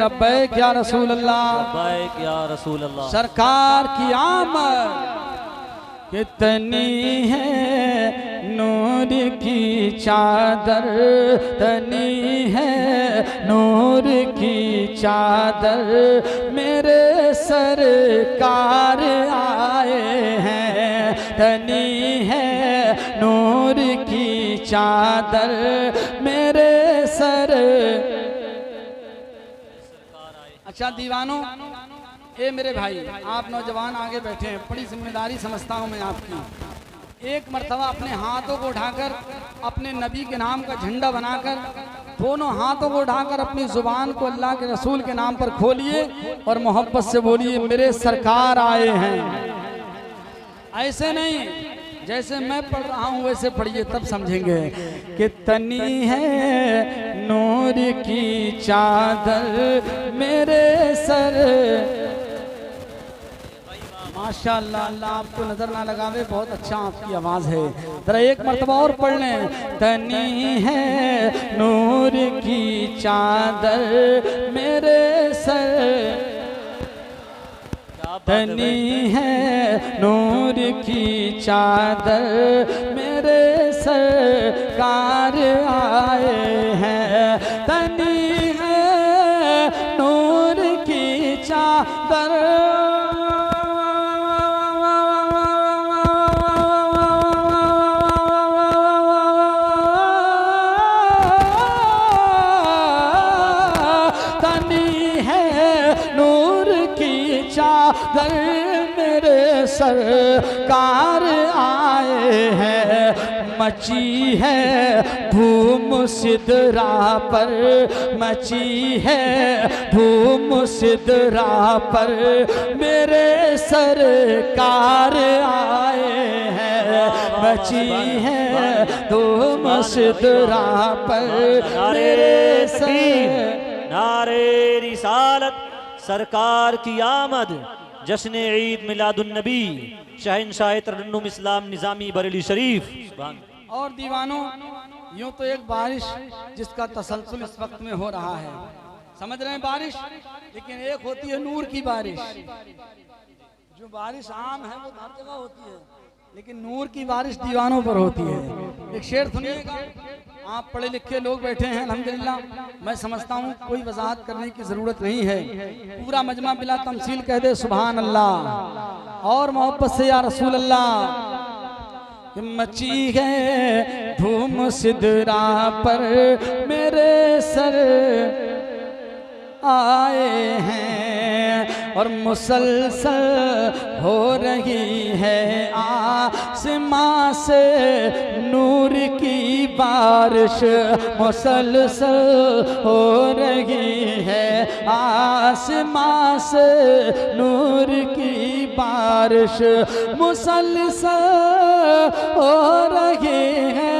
लब्बैक या रसूल अल्लाह, लब्बैक या रसूल अल्लाह। सरकार की आमद कितनी है नूर की चादर, तनी है नूर की चादर, मेरे सरकार आए हैं। तनी है नूर की चादर, मेरे सर। अच्छा दीवानों, ए मेरे भाई, आप नौजवान आगे बैठे हैं, बड़ी जिम्मेदारी समझता हूँ मैं आपकी। एक मर्तबा अपने हाथों को उठाकर अपने नबी के नाम का झंडा बनाकर दोनों हाथों को उठाकर अपनी जुबान को अल्लाह के रसूल के नाम पर खोलिए और मोहब्बत से बोलिए मेरे सरकार आए हैं। ऐसे नहीं, जैसे मैं पढ़ रहा हूँ वैसे पढ़िए, तब समझेंगे। कि तनी है नूर की चादर, मेरे सर। माशाअल्लाह, अल्लाह आपको नजर ना लगावे, बहुत अच्छा आपकी आवाज है। जरा एक मर्तबा और पढ़ लें। तनी है नूर की चादर, मेरे सर। तनी है नूर की चादर, मेरे सरकार आए हैं। तनी है नूर की चादर, चादर मेरे सरकार आए हैं। मची है धूम सिदरा पर, मची है धूम सिदरा पर, मेरे सरकार आए हैं। मची है धूम सिदरा पर, मेरे सर। नारे रिसालत, सरकार की आमद, जश्न ईद मिलादुन नबी, शहंशाह तरन्नुम इस्लाम निज़ामी बरेली शरीफ। और दीवानों, यूं तो एक बारिश जिसका तसलसल इस वक्त में हो रहा है, समझ रहे हैं बारिश, लेकिन एक होती है नूर की बारिश। जो बारिश आम है वो हर जगह होती है, लेकिन नूर की बारिश दीवानों पर होती है। एक शेर सुनिएगा, आप पढ़े लिखे लोग बैठे हैं अल्हम्दुलिल्लाह, मैं समझता हूँ कोई वजाहत करने की ज़रूरत नहीं है, पूरा मजमा बिला तमसील कह दे सुभान अल्लाह और मोहब्बत से या रसूल अल्लाह। मची है धूम सिदरा पर, मेरे सर आए हैं। और मुसलसल हो रही है आसमां से नूर की बारिश, मुसलसल हो रही है आसमां से नूर की बारिश, मुसलसल हो रही है।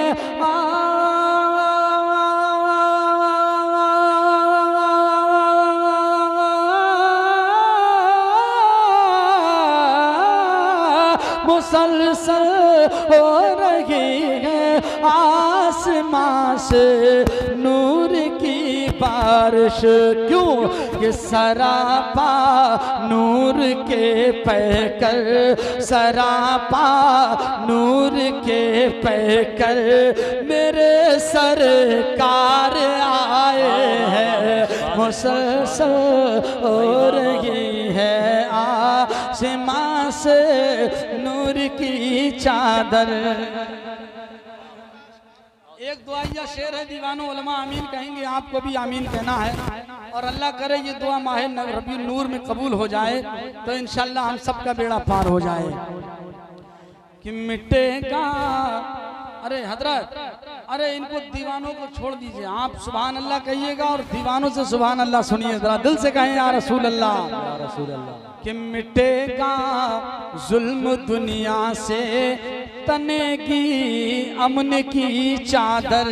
मुसलसल हो रही है आसमां से नूर की बारिश। क्यों? ये सरापा नूर के पैकर, सरापा नूर के पैकर, मेरे सरकार आए हैं। मुसलसल हो रही है आसमां से नूर की चादर। एक दुआया शेर है दीवानों, उलमा आमीन कहेंगे, आपको भी आमीन कहना है। और अल्लाह करे ये दुआ माह रबी नूर में कबूल हो जाए तो इंशाल्लाह हम सबका बेड़ा पार हो जाए। कि मिटेगा, अरे हजरत, अरे इनको दीवानों को छोड़ दीजिए, आप सुभान अल्लाह कहिएगा और दीवानों से सुभान अल्लाह सुनिए, जरा दिल से कहें या रसूल अल्लाह, या रसूल अल्लाह। कि मिटेगा जुल्म दुनिया से, तनेगी अमन की चादर।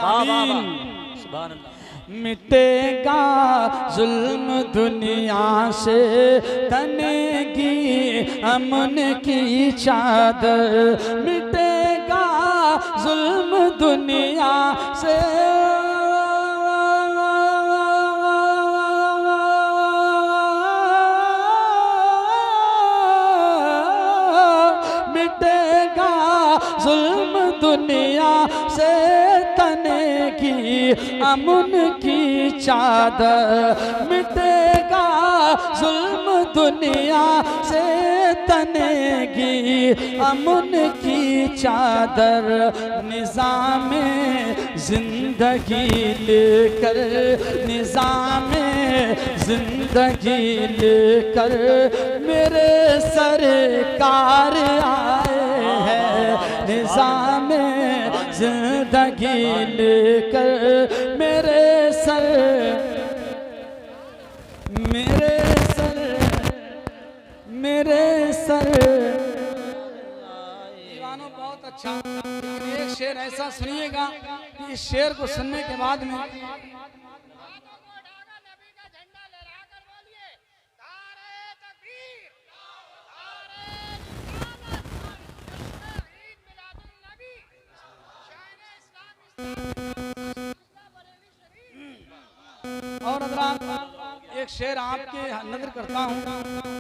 आमीन। मिटेगा जुल्म दुनिया से, तनेगी अमन की चादर। मिटेगा जुल्म दुनिया से, जुल्म दुनिया से तनेगी अमन की चादर, मिटेगा जुल्म दुनिया से तनेगी अमन की चादर। निज़ाम जिंदगी लेकर, निज़ाम जिंदगी लेकर मेरे सरकार आए हैं। निज़ाम जिंदगी लेकर मेरे सर दीवानों बहुत अच्छा। लेकिन एक शेर ऐसा सुनिएगा कि इस शेर को सुनने के बाद में और हज़रात एक शेर आपके नज़र करता हूँ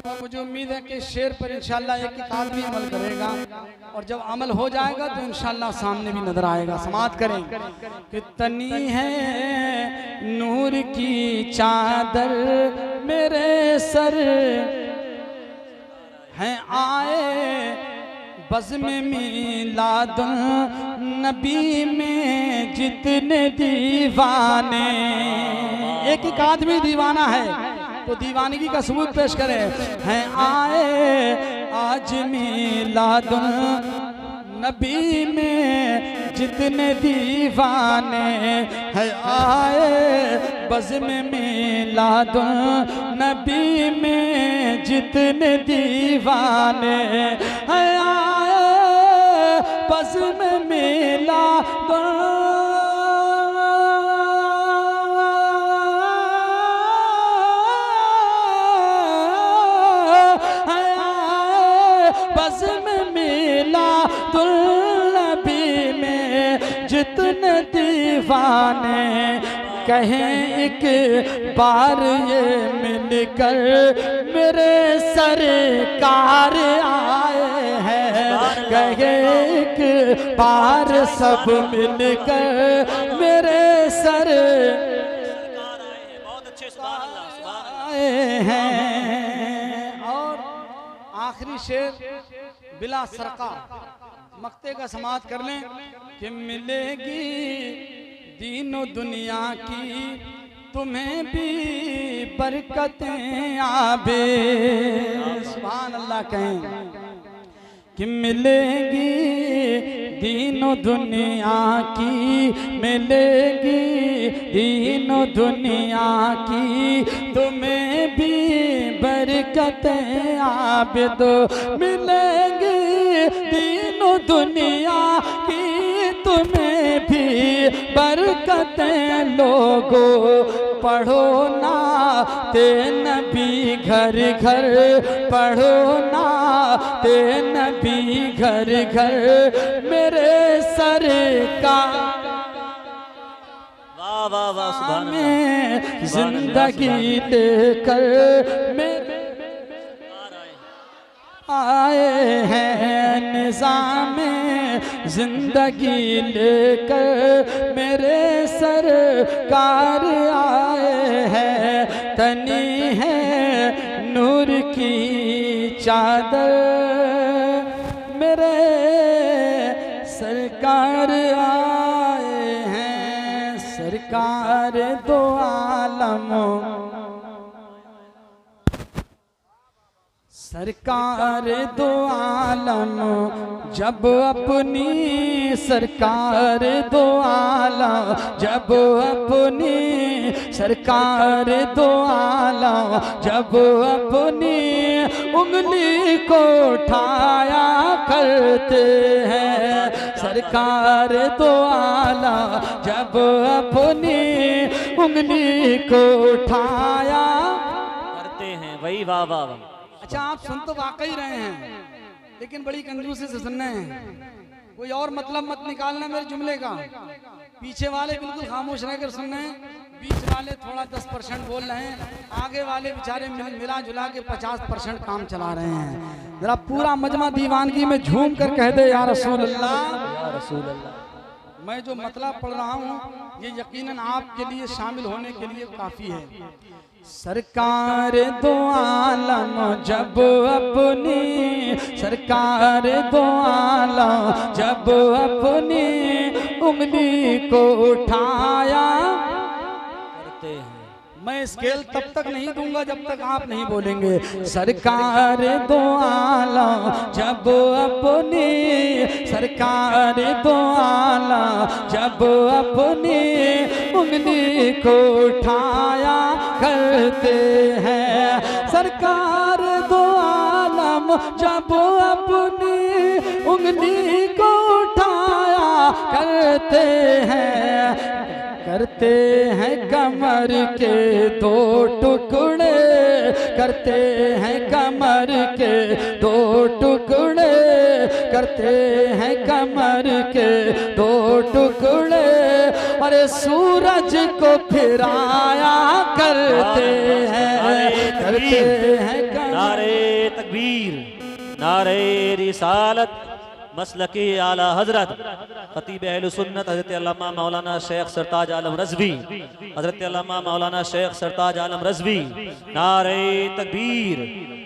और मुझे उम्मीद है कि इस शेर पर इंशाल्लाह एक आदमी अमल करेगा और जब अमल हो जाएगा तो इंशाल्लाह सामने भी नजर आएगा। समात करें। कितनी है नूर की चादर मेरे सर हैं आए बज़्म मिलादुन नबी में जितने दीवाने। एक एक आदमी दीवाना है तो दीवानगी का सबूत पेश करे। हैं आए आज मिलादुन नबी में जितने दीवाने हैं आए बज़्म मिलादुन नबी में जितने दीवाने हैं आए बज़्म मिलादुन जितने दीवाने कहें एक बार ये मिलकर मेरे सरकार आए हैं। कहें एक बार सब मिलकर मेरे सर बहुत अच्छे आए हैं। और आखिरी शेर बिला सरकार मक्ते का समात कर लें कि मिलेगी दीनो दुनिया की तुम्हें भी बरकतें आबे। सुभान अल्लाह कहें कि मिलेगी दीनो दुनिया की, मिलेगी दीनो दुनिया की तुम्हें भी बरकतें आबे। तो मिलेगी दीनो दुनिया की तुम्हें भी बरकतें। लोगों पढ़ो ना ते नबी घर घर, पढ़ो ना ते नबी घर घर मेरे सरकार वाह वाह वाह सुभान में जिंदगी लेकर मेरे आए हैं। निज़ाम जिंदगी लेकर मेरे सरकार आए हैं। तनी है नूर की चादर मेरे सरकार आए हैं। सरकार दो आलमों सरकार दो आलम जब अपनी सरकार दो आलम जब अपनी सरकार दो आलम जब अपनी उंगली को उठाया करते हैं। सरकार दो आलम जब अपनी उंगली को उठाया करते हैं। वही वाह वाह वाह। अच्छा आप सुन तो वाकई रहे हैं लेकिन बड़ी कंजूसी से सुन रहे हैं। कोई और मतलब मत निकालना मेरे जुमले का। पीछे वाले बिल्कुल खामोश रहकर सुन रहे हैं, बीच वाले थोड़ा 10% बोल रहे हैं, आगे वाले बेचारे मिला जुला के 50% काम चला रहे हैं। जरा पूरा मजमा दीवानगी में झूम कर कह दे या रसूल अल्लाह, या रसूल अल्लाह। मैं जो मतलब पढ़ रहा हूँ ये यकीनन आपके लिए शामिल होने के लिए काफी है। सरकार दो आलम जब अपनी, सरकार दो आलम जब अपनी उंगली को उठाया करते हैं। मैं स्केल तब तक नहीं दूंगा जब तक आप नहीं बोलेंगे। सरकार दो आलम जब अपनी, सरकार दो आलम जब अपनी उंगली को उठाया करते हैं। सरकार दो आलम जब अपनी उंगली को उठाया करते हैं, करते हैं कमर के दो टुकड़े, करते हैं कमर के दो टुकड़े, करते हैं कमर के दो टुकड़े। अरे सूरज को फिराया करते हैं, करते हैं नारे तकबीर, नारे रिसालत, मसलके आला हजरत खतीब अहले सुन्नत हजरत अल्लामा मौलाना शेख सरताज आलम रज़वी, हजरत अल्लामा मौलाना शेख सरताज आलम रज़वी। नारे तकबीर,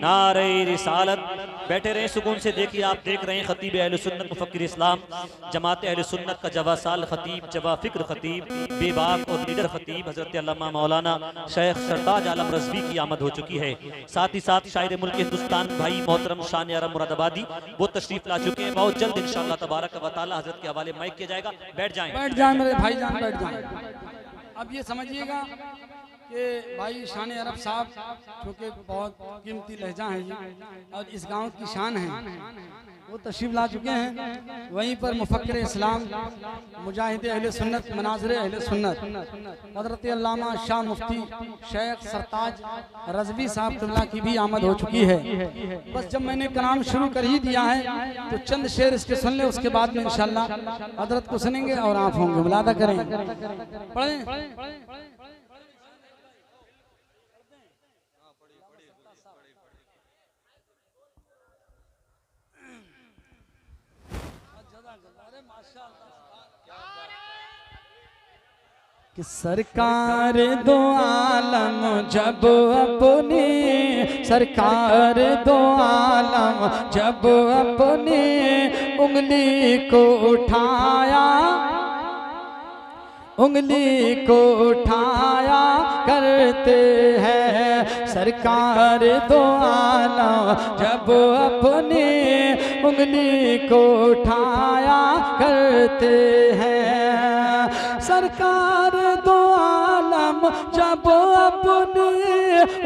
नारे रिसालत। बैठे रहें सुकून से। देखिए आप देख रहे हैं खतीब अहले सुन्नत मुफक्किर इस्लाम जमात अहले सुन्नत का जवासाल खतीब, जवा फिक्र खतीब, बेबाक और लीडर खतीब हजरत अल्लामा मौलाना शेख सरताज आलम रज़वी की आमद हो चुकी है। साथ ही साथ शायर मुल्क हिंदुस्तान भाई मोहतरम शान अरब मुरादाबादी वो तशरीफ ला चुके हैं। बहुत जल्द इंशाअल्लाह तबारक व तआला हजरत के हवाले माइक किया जाएगा। बैठ जाएं, बैठ जाएं मेरे भाईजान, बैठ जाएं। अब ये समझिएगा कि भाई शान अरब साहब चूँकि बहुत कीमती लहजा है ये और इस गांव की शान है, वो तशरीफ ला चुके हैं। वहीं पर मुफक्किर इस्लाम मुजाहिद अहले सुन्नत, मनाज़िर अहले सुन्नत हज़रत अल्लामा शाह मुफ्ती शेख सरताज रज़वी साहब की भी आमद हो चुकी है। बस जब मैंने कलाम शुरू कर ही दिया है तो चंद शेर इसके सुन ले, उसके बाद में इंशाअल्लाह हज़रत को सुनेंगे और आप होंगे मुलादा करें। पढ़ें। कि सरकार दो आलम जब अपनी, सरकार दो आलम जब अपनी उंगली को उठाया, उंगली को उठाया करते हैं। सरकार दो आलम जब अपनी उंगली को उठाया करते हैं। सरकार दो आलम जब अपनी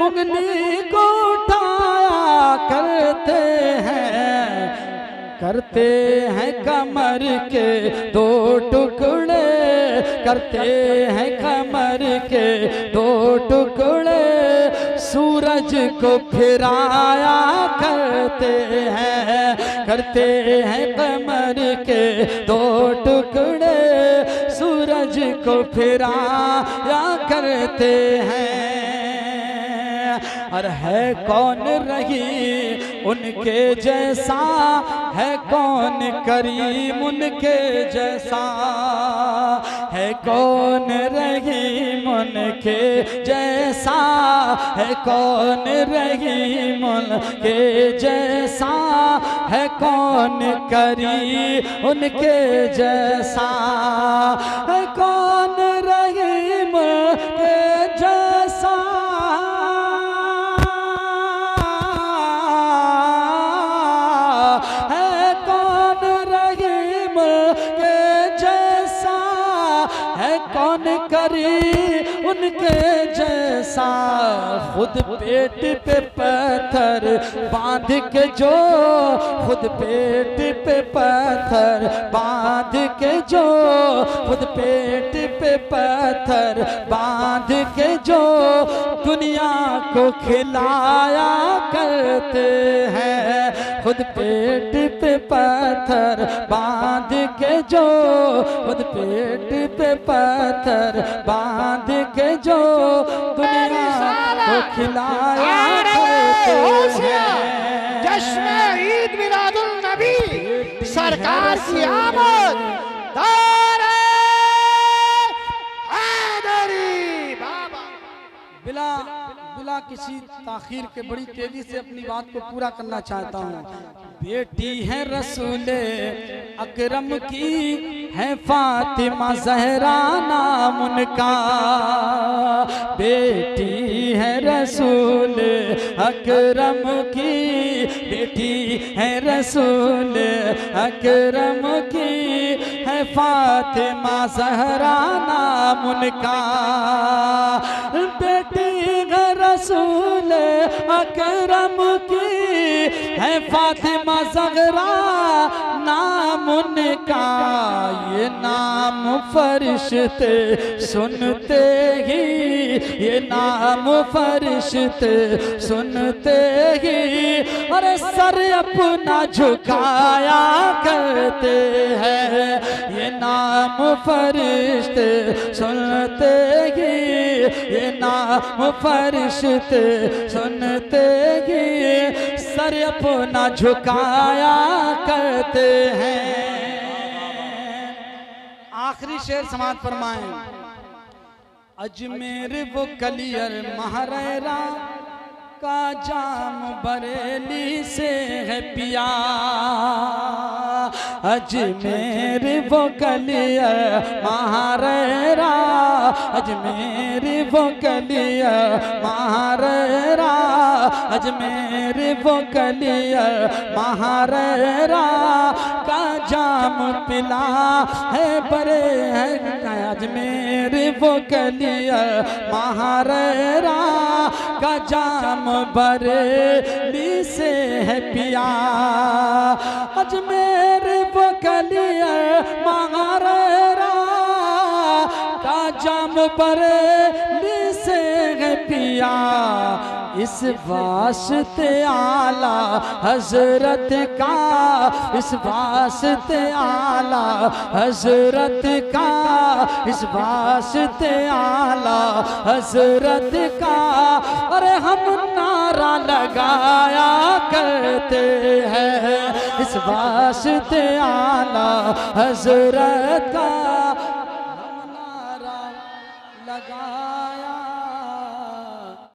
उंगली को उठाया करते हैं, करते हैं कमर के दो टुकड़े, करते हैं कमर के दो टुकड़े। सूरज को फिराया करते हैं, करते हैं कमर के दो टुकड़े। सूरज को फिराया करते हैं। और है कौन रही उनके जैसा, है कौन करीम उनके जैसा, है कौन रहीम उनके जैसा, है कौन रहीम उनके जैसा, है कौन करीम उनके जैसा, है कौन रहीम उनके जैसा, उनके जैसा। खुद पेट पे पत्थर बांध के जो, खुद पेट पे पत्थर बांध के जो, खुद पेट पे पत्थर बांध के जो दुनिया को खिलाया करते हैं, खुद पेट पे पत्थर बांध के जो, खुद पेट पे पत्थर बांध के जो दुनिया को खिलाया करते हैं। जश्न ईद मिलादुल नबी सरकार की आमद दारे हैदरी बाबा। बिला बिला किसी ताखीर के बड़ी तेजी से अपनी बात को पूरा करना चाहता हूँ। बेटी है रसूले अकरम की, है फातिमा ज़हरा नाम उनका। बेटी है रसूल अकरम की, बेटी है रसूल अकरम की, है फातिमा ज़हरा नाम उनका। बेटी है रसूल अकरम की, है फातिमा ज़हरा नाम उनका। ये नाम फरिश्ते सुनते ही, ये नाम फरिश्ते सुनते ही अरे सर अपना झुकाया करते हैं। ये नाम फरिश्ते सुनते ही, ये नाम फरिश्ते सुनते ही सर अपना झुकाया करते हैं। आखिरी शेर समाज फरमाएं। अजमेर वो कलियर महारेरा का जाम बरेली से है पिया। अजमेर वो कलियर महारेरा, अजमेर वो कलियर महारेरा, अजमेर वो कलियर महारेरा का जाम पिला है बरे है। अजमेर वो कलियर महारेरा का जाम बरेली से है पिया। अजमेर वो कलियर महारेरा का जाम बरेली से है पिया। इस वास्ते आला हजरत का, इस वास्ते आला हजरत का, इस वास्ते आला हजरत का अरे हम नारा लगाया करते हैं। इस वास्ते आला हजरत का